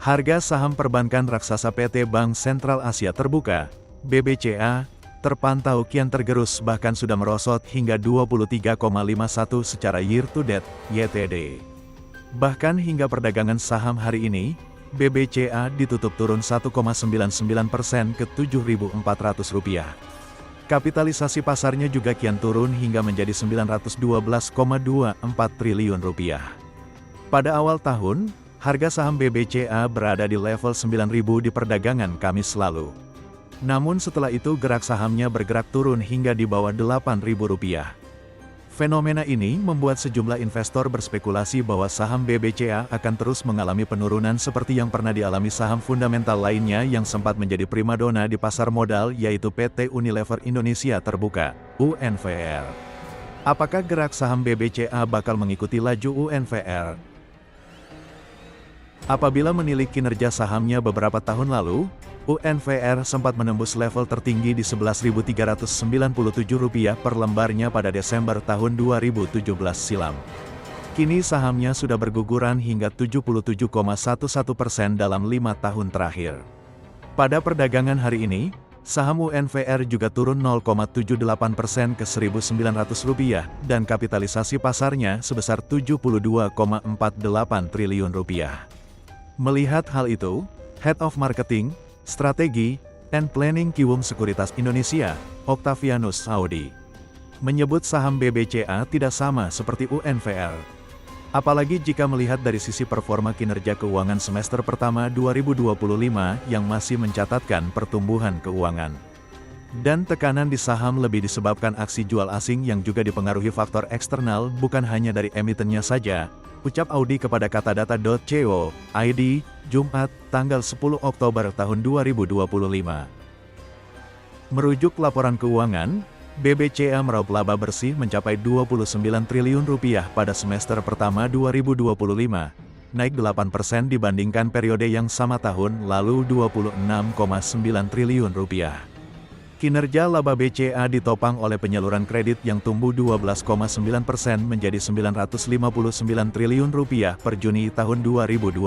Harga saham perbankan raksasa PT Bank Sentral Asia Terbuka, BBCA, terpantau kian tergerus bahkan sudah merosot hingga 23,51 secara year-to-date, YTD. Bahkan hingga perdagangan saham hari ini, BBCA ditutup turun 1,99% ke Rp7.400. Kapitalisasi pasarnya juga kian turun hingga menjadi Rp912,24 triliun. Pada awal tahun, harga saham BBCA berada di level 9.000 di perdagangan Kamis lalu. Namun setelah itu gerak sahamnya bergerak turun hingga di bawah Rp8.000. Fenomena ini membuat sejumlah investor berspekulasi bahwa saham BBCA akan terus mengalami penurunan seperti yang pernah dialami saham fundamental lainnya yang sempat menjadi primadona di pasar modal yaitu PT Unilever Indonesia Terbuka, UNVR. Apakah gerak saham BBCA bakal mengikuti laju UNVR? Apabila menilik kinerja sahamnya beberapa tahun lalu, UNVR sempat menembus level tertinggi di Rp11.397 per lembarnya pada Desember tahun 2017 silam. Kini sahamnya sudah berguguran hingga 77,11% dalam 5 tahun terakhir. Pada perdagangan hari ini, saham UNVR juga turun 0,78% ke Rp1.900 dan kapitalisasi pasarnya sebesar Rp72,48 triliun. Melihat hal itu, Head of Marketing, Strategi, and Planning Kiwum Sekuritas Indonesia, Octavianus Saudi, menyebut saham BBCA tidak sama seperti UNVR. Apalagi jika melihat dari sisi performa kinerja keuangan semester pertama 2025 yang masih mencatatkan pertumbuhan keuangan. Dan tekanan di saham lebih disebabkan aksi jual asing yang juga dipengaruhi faktor eksternal bukan hanya dari emitennya saja, ucap Audi kepada katadata.co, ID, Jumat, tanggal 10 Oktober tahun 2025. Merujuk laporan keuangan, BBCA meraup laba bersih mencapai Rp29 triliun pada semester pertama 2025, naik 8% dibandingkan periode yang sama tahun lalu Rp26,9 triliun. Kinerja laba BCA ditopang oleh penyaluran kredit yang tumbuh 12,9% menjadi Rp959 triliun per Juni tahun 2025.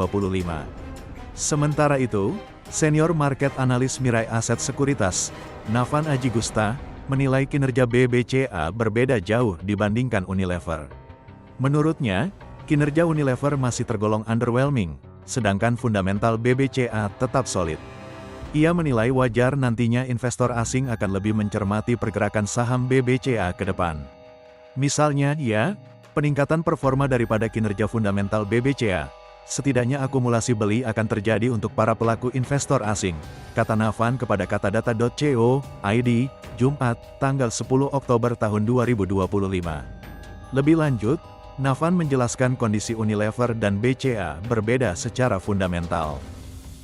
Sementara itu, senior market analis Mirai Aset Sekuritas, Navan Aji Gusta, menilai kinerja BBCA berbeda jauh dibandingkan Unilever. Menurutnya, kinerja Unilever masih tergolong underwhelming, sedangkan fundamental BBCA tetap solid. Ia menilai wajar nantinya investor asing akan lebih mencermati pergerakan saham BBCA ke depan. Misalnya, peningkatan performa daripada kinerja fundamental BBCA, setidaknya akumulasi beli akan terjadi untuk para pelaku investor asing, kata Navan kepada katadata.co, ID, Jumat, tanggal 10 Oktober tahun 2025. Lebih lanjut, Navan menjelaskan kondisi Unilever dan BCA berbeda secara fundamental.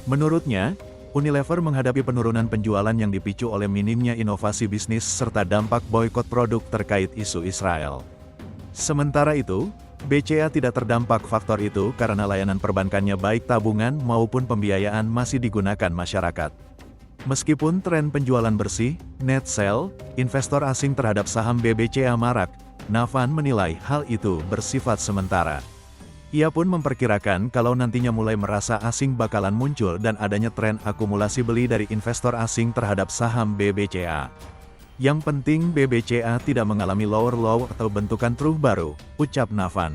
Menurutnya, Unilever menghadapi penurunan penjualan yang dipicu oleh minimnya inovasi bisnis serta dampak boikot produk terkait isu Israel. Sementara itu, BCA tidak terdampak faktor itu karena layanan perbankannya baik tabungan maupun pembiayaan masih digunakan masyarakat. Meskipun tren penjualan bersih, net sell, investor asing terhadap saham BBCA marak, Navan menilai hal itu bersifat sementara. Ia pun memperkirakan kalau nantinya mulai merasa asing bakalan muncul dan adanya tren akumulasi beli dari investor asing terhadap saham BBCA. Yang penting BBCA tidak mengalami lower low atau bentukan truth baru, ucap Navan.